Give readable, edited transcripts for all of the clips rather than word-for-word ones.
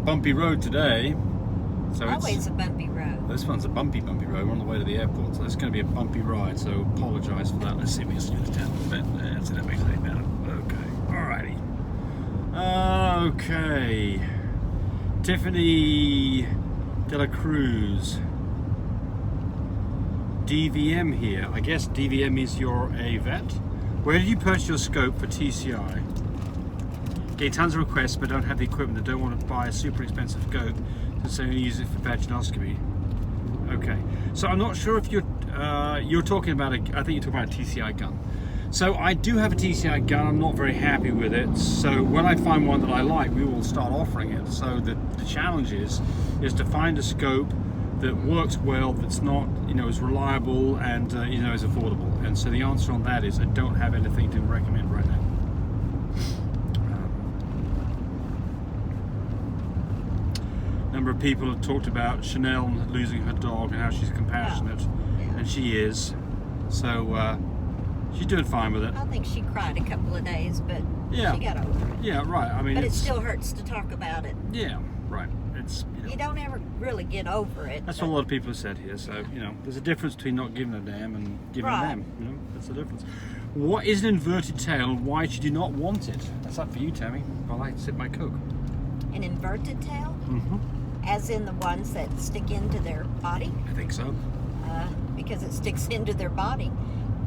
bumpy road today. So always a bumpy road. This one's a bumpy road. We're on the way to the airport, so it's going to be a bumpy ride. So apologise for that. Let's see if we can slow this down a little bit. That's it. That makes it any better. Okay. Alrighty. Okay. Tiffany De La Cruz. DVM here. I guess DVM is you're a vet. Where did you purchase your scope for TCI? Get tons of requests, but don't have the equipment. They don't want to buy a super expensive scope, so only use it for vaginoscopy. Okay, so I'm not sure if you're talking about I think you're talking about a TCI gun. So I do have a TCI gun. I'm not very happy with it. So when I find one that I like, we will start offering it. So the challenge is to find a scope that works well, that's not, is reliable and is affordable. And so the answer on that is I don't have anything to recommend right now. Number of people have talked about Chanel losing her dog and how she's compassionate, and she is. So she's doing fine with it. I think she cried a couple of days, but she got over it. Yeah, right. I mean, but it still hurts to talk about it. Yeah, right. It's you don't ever really get over it. That's what a lot of people have said here. So there's a difference between not giving a damn and giving a damn. That's the difference. What is an inverted tail, and why should you not want it? That's up for you, Tammy. While I sip my Coke. An inverted tail? Mm-hmm. As in the ones that stick into their body? I think so. Because it sticks into their body.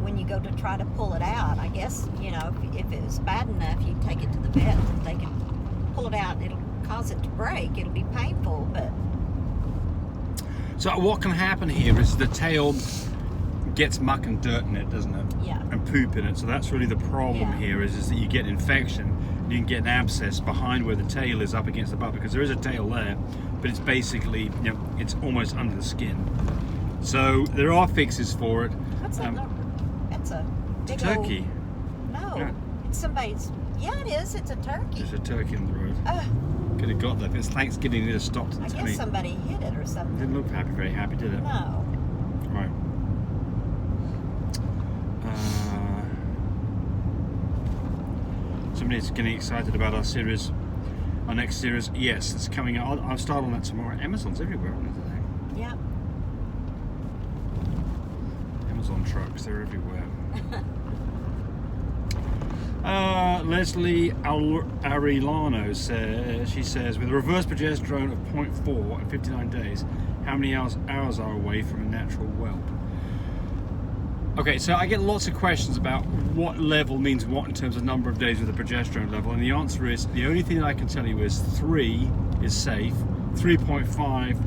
When you go to try to pull it out, I guess, if it was bad enough, you take it to the vet and they can pull it out. It'll cause it to break. It'll be painful, but... So what can happen here is the tail gets muck and dirt in it, doesn't it? Yeah. And poop in it. So that's really the problem here is that you get an infection. You can get an abscess behind where the tail is up against the butt, because there is a tail there, but it's basically, it's almost under the skin. So there are fixes for it. What's that number? That's a big turkey. No, Yeah. It's somebody's. Yeah, it is. It's a turkey. There's a turkey on the road. Could have got that. If it's Thanksgiving, it would have stopped. I guess somebody hit it or something. Didn't look very happy, did it? No. Right. Somebody's getting excited about our series, our next series. Yes, it's coming out. I'll start on that tomorrow. Amazon's everywhere, aren't they? Yeah. Amazon trucks, they're everywhere. Leslie Arilano says, with a reverse progesterone of 0.4 at 59 days, how many hours are away from a natural whelp? Okay, so I get lots of questions about what level means what in terms of number of days with a progesterone level, and the answer is, the only thing that I can tell you is 3 is safe, 3.5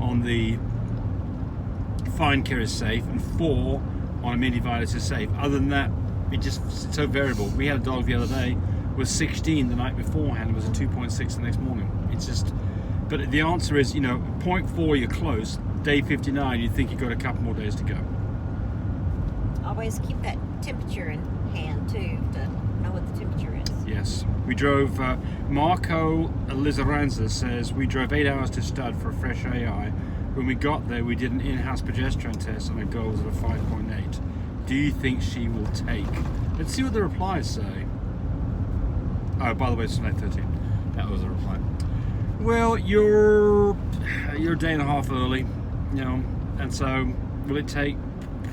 on the fine care is safe, and 4 on a mini virus is safe. Other than that, it's so variable. We had a dog the other day was 16 the night beforehand, it was a 2.6 the next morning. It's just, but the answer is, 0.4 you're close, day 59 you think you've got a couple more days to go. Always keep that temperature in hand too, to know what the temperature is. Yes, we drove, Marco Lizaranza says, we drove 8 hours to Stud for a fresh AI. When we got there, we did an in-house progesterone test and our goal was at a 5.8. Do you think she will take? Let's see what the replies say. Oh, by the way, it's May 13. That was the reply. Well, you're a day and a half early, and so will it take?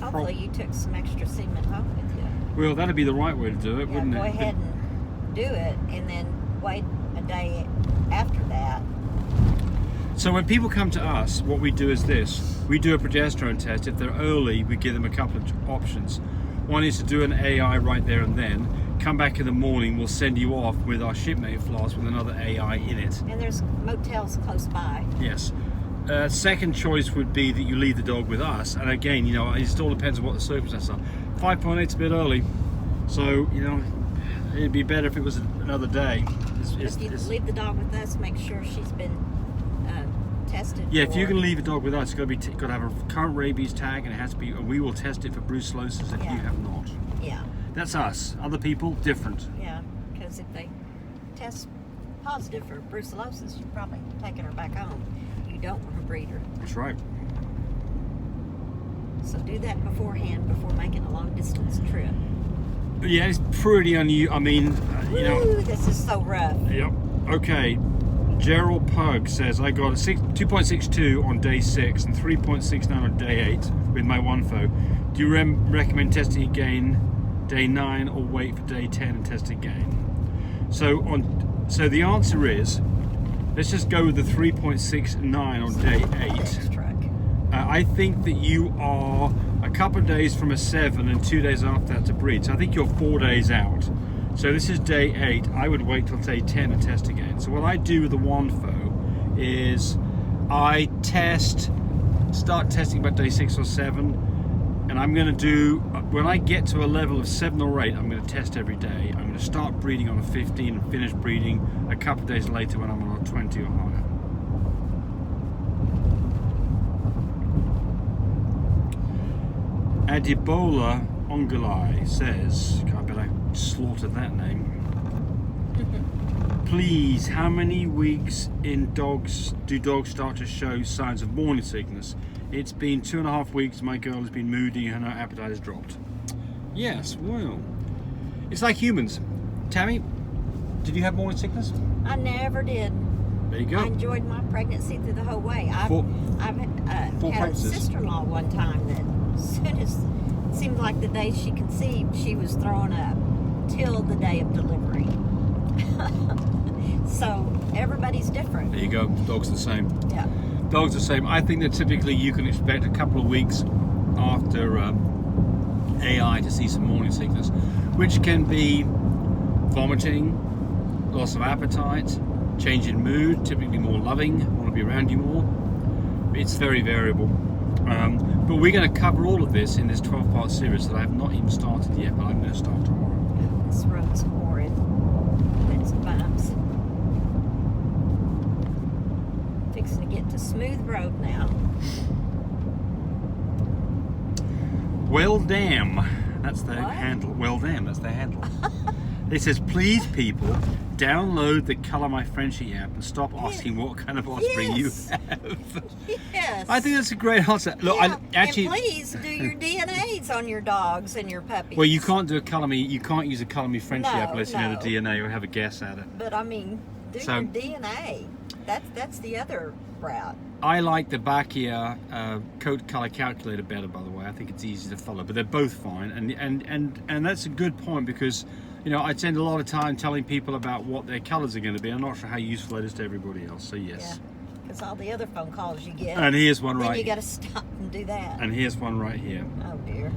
Hopefully you took some extra semen home with you. Well, that'd be the right way to do it, wouldn't it? Go ahead and do it, and then wait a day after that. So when people come to us, what we do is this. We do a progesterone test. If they're early, we give them a couple of options. One is to do an AI right there and then. Come back in the morning, we'll send you off with our shipmate flask with another AI in it. And there's motels close by. Yes. Second choice would be that you leave the dog with us. And again, it all depends on what the circumstances are. 5.8's a bit early. So, it'd be better if it was another day. If you leave the dog with us, make sure she's been tested. Yeah, if you're going to leave a dog with us, it's got to have a current rabies tag, and it has to be. And we will test it for brucellosis if you have not. Yeah. That's us. Other people, different. Yeah, because if they test positive for brucellosis, you're probably taking her back home. You don't want to breed her. That's right. So do that beforehand before making a long distance trip. Yeah, it's pretty unusual. I mean, Woo, this is so rough. Yep. Okay. Gerald Pug says, I got a 2.62 on day 6 and 3.69 on day 8 with my OneFo. Do you recommend testing again day 9 or wait for day 10 and test again? So the answer is, let's just go with the 3.69 on day 8. I think that you are a couple of days from a 7 and 2 days after that to breed. So I think you're 4 days out. So this is day 8. I would wait till day 10 and test again. So what I do with the OneFo is I start testing about day 6 or 7, and I'm going to do, when I get to a level of 7 or 8, I'm going to test every day. I'm going to start breeding on a 15 and finish breeding a couple of days later when I'm on a 20 or higher. Adibola Ongolai says, I bet I slaughtered that name. Please, how many weeks in dogs do dogs start to show signs of morning sickness? It's been 2.5 weeks. My girl has been moody and her appetite has dropped. Yes, well, it's like humans. Tammy, did you have morning sickness? I never did. There you go. I enjoyed my pregnancy through the whole way. I've had a sister-in-law one time that as soon as it seemed like the day she conceived, she was throwing up till the day of delivery. So everybody's different. There you go. Dogs the same. Yeah. Dogs the same. I think that typically you can expect a couple of weeks after AI to see some morning sickness, which can be vomiting, loss of appetite, change in mood, typically more loving, want to be around you more. It's very variable. But we're going to cover all of this in this 12-part series that I have not even started yet, but I'm going to start tomorrow. This road's horrid. There's bumps. Fixing to get to smooth road now. Well, damn. That's their handle. Well, damn. That's their handle. It says, please, people, download the Colour My Frenchie app and stop asking what kind of offspring you have. Yes. I think that's a great answer. Look, yeah. actually, and please do your DNAs on your dogs and your puppies. Well, you can't do a Colour Me. You can't use a Colour Me Frenchie app unless you know the No. DNA or have a guess at it. But I mean, do your DNA. That's the other route. I like the Bacchia coat color calculator better, by the way. I think it's easy to follow, but they're both fine. And that's a good point because, you know, I spend a lot of time telling people about what their colors are going to be. I'm not sure how useful that is to everybody else. So yes. Yeah. Because all the other phone calls you get. And here's one right. Then you got to stop and do that. And here's one right here. Oh dear.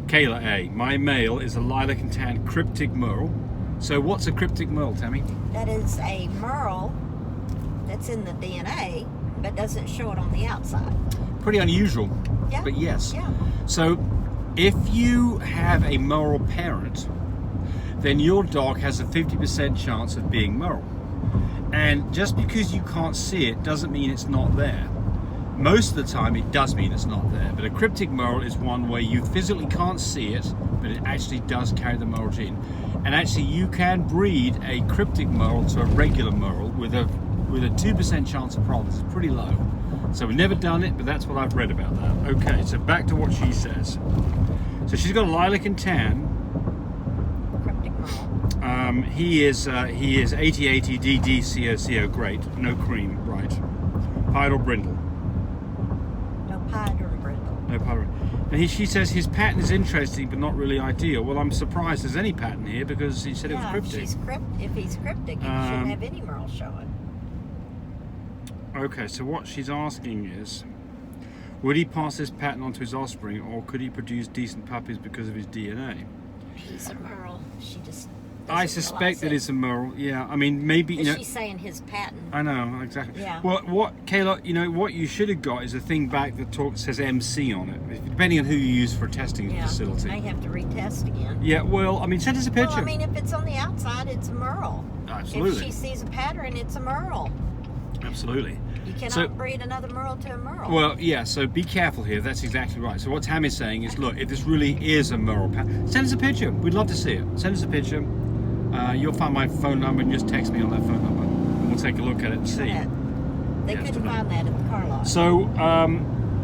Kayla A. My male is a lilac and tan cryptic merle. So what's a cryptic merle, Tammy? That is a merle that's in the DNA, but doesn't show it on the outside. Pretty unusual, Yeah. but yes. Yeah. So if you have a merle parent, then your dog has a 50% chance of being merle. And just because you can't see it doesn't mean it's not there. Most of the time it does mean it's not there, but a cryptic merle is one where you physically can't see it, but it actually does carry the merle gene. And actually you can breed a cryptic merle to a regular merle with a 2% chance of problems. It's pretty low. So we've never done it, but that's what I've read about that. Okay, so back to what she says. So she's got a lilac and tan. Cryptic merle. He is 8080 DDCOCO, great. No cream, right. Pied or brindle? No pied or brindle. No pied. And she says his pattern is interesting, but not really ideal. Well, I'm surprised there's any pattern here because he said it was cryptic. If he's cryptic, he shouldn't have any merle showing. Okay, so what she's asking is, would he pass this pattern on to his offspring, or could he produce decent puppies because of his DNA? He's a merle. She just. I suspect that it's a merle. Yeah, I mean maybe. You know, she's saying his pattern. I know exactly. Yeah. Well, what Kayla, you know, what you should have got is a thing back that says MC on it, depending on who you use for a testing facility. May have to retest again. Yeah. Well, I mean, send us a picture. Well, I mean, if it's on the outside, it's a merle. Absolutely. If she sees a pattern, it's a merle. Absolutely. You cannot breed another merle to a merle. Well, yeah, so be careful here. That's exactly right. So what Tammy's saying is, look, if this really is a merle pattern, send us a picture. We'd love to see it. Send us a picture. You'll find my phone number and just text me on that phone number. And we'll take a look at it and see. They couldn't find that at the car lot. So,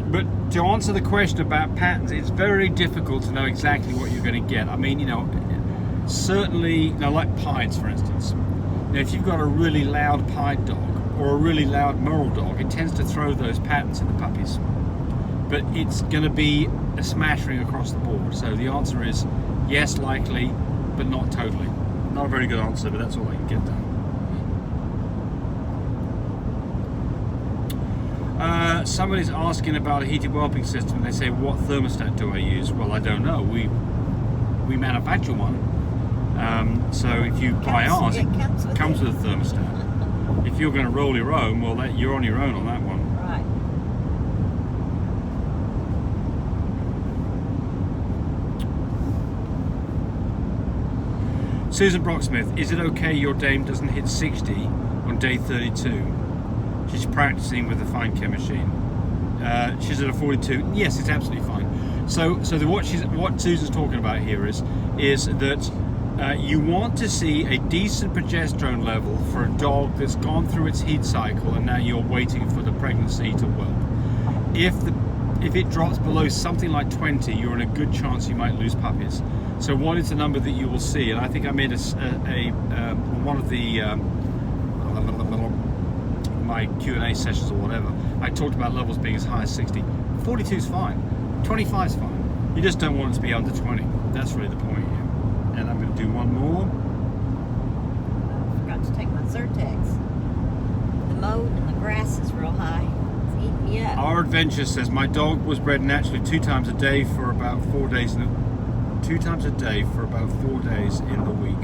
but to answer the question about patterns, it's very difficult to know exactly what you're going to get. I mean, you know, certainly, like pieds, for instance. Now, if you've got a really loud pied dog, or a really loud moral dog, it tends to throw those patterns in the puppies. But it's going to be a smattering across the board. So the answer is yes, likely, but not totally. Not a very good answer, but that's all I can get done. Somebody's asking about a heated whelping system, and they say, what thermostat do I use? Well, I don't know. We manufacture one. So if you buy ours, it comes with a thermostat. If you're going to roll your own, well, you're on your own on that one. Right. Susan Brocksmith, is it okay your dame doesn't hit 60 on day 32? She's practicing with the fine care machine. She's at a 42. Yes, it's absolutely fine. So what Susan's talking about here is that you want to see a decent progesterone level for a dog that's gone through its heat cycle and now you're waiting for the pregnancy to whelp. If it drops below something like 20, you're in a good chance you might lose puppies. So what is the number that you will see? And I think I made one of the my Q&A sessions or whatever, I talked about levels being as high as 60. 42 is fine. 25 is fine. You just don't want it to be under 20. That's really the point here. And I'm going to do one more. I forgot to take my Zyrtex. The mold and the grass is real high. It's eating me up. Our Adventure says, my dog was bred naturally 2 times a day for about 4 days. 2 times a day for about 4 days in the week.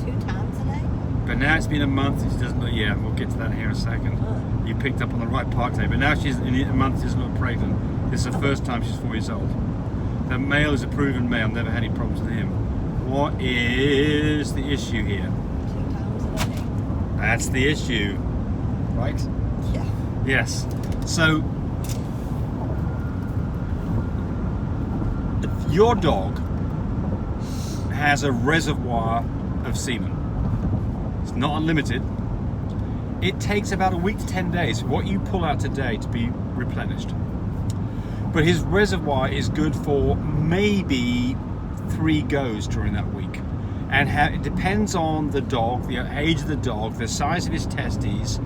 2 times a day? But now it's been a month and she doesn't look, yeah, we'll get to that here in a second. You picked up on the right part today, but now she's in a month, she doesn't look pregnant. This is the first time she's 4 years old. The male is a proven male, never had any problems with him. What is the issue here? 2 times a day. That's the issue, right? Yeah. Yes. So, your dog has a reservoir of semen. It's not unlimited. It takes about a week to 10 days, what you pull out today, to be replenished. But his reservoir is good for maybe 3 goes during that week. And it depends on the dog, the age of the dog, the size of his testes.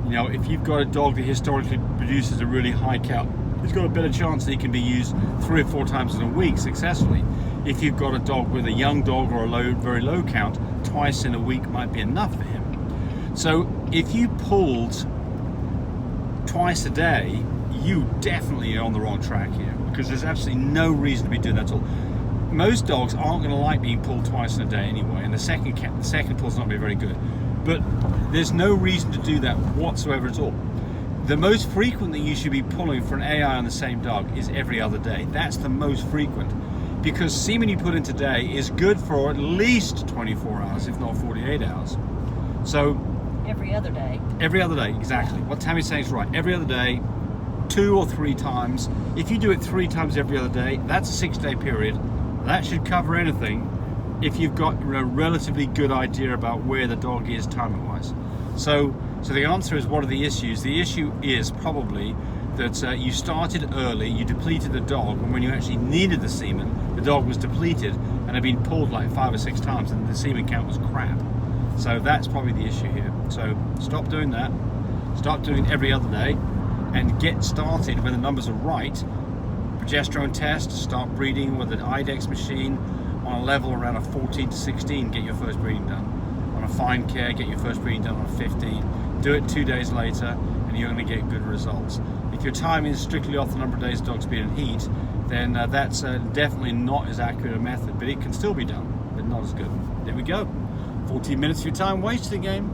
You know, if you've got a dog that historically produces a really high count, he's got a better chance that he can be used 3 or 4 times in a week successfully. If you've got a dog with a young dog or a very low count, twice in a week might be enough for him. So if you pulled twice a day, you definitely are on the wrong track here, because there's absolutely no reason to be doing that at all. Most dogs aren't going to like being pulled twice in a day anyway, and the second pull's not going to be very good. But there's no reason to do that whatsoever at all. The most frequent that you should be pulling for an AI on the same dog is every other day. That's the most frequent, because semen you put in today is good for at least 24 hours, if not 48 hours. So every other day. Every other day, exactly. What Tammy's saying is right. Every other day, 2 or 3 times. If you do it 3 times every other day, that's a 6-day period. That should cover anything if you've got a relatively good idea about where the dog is timing-wise. So the answer is, what are the issues? The issue is probably that you started early, you depleted the dog, and when you actually needed the semen, the dog was depleted and had been pulled like 5 or 6 times, and the semen count was crap. So that's probably the issue here. So stop doing that. Start doing every other day, and get started when the numbers are right. Progesterone test, start breeding with an IDEX machine on a level around a 14 to 16, get your first breeding done. On a fine care, get your first breeding done on a 15. Do it 2 days later, and you're going to get good results. If your time is strictly off the number of days the dog's been in heat, then that's definitely not as accurate a method, but it can still be done, but not as good. There we go. 14 minutes of your time wasted again.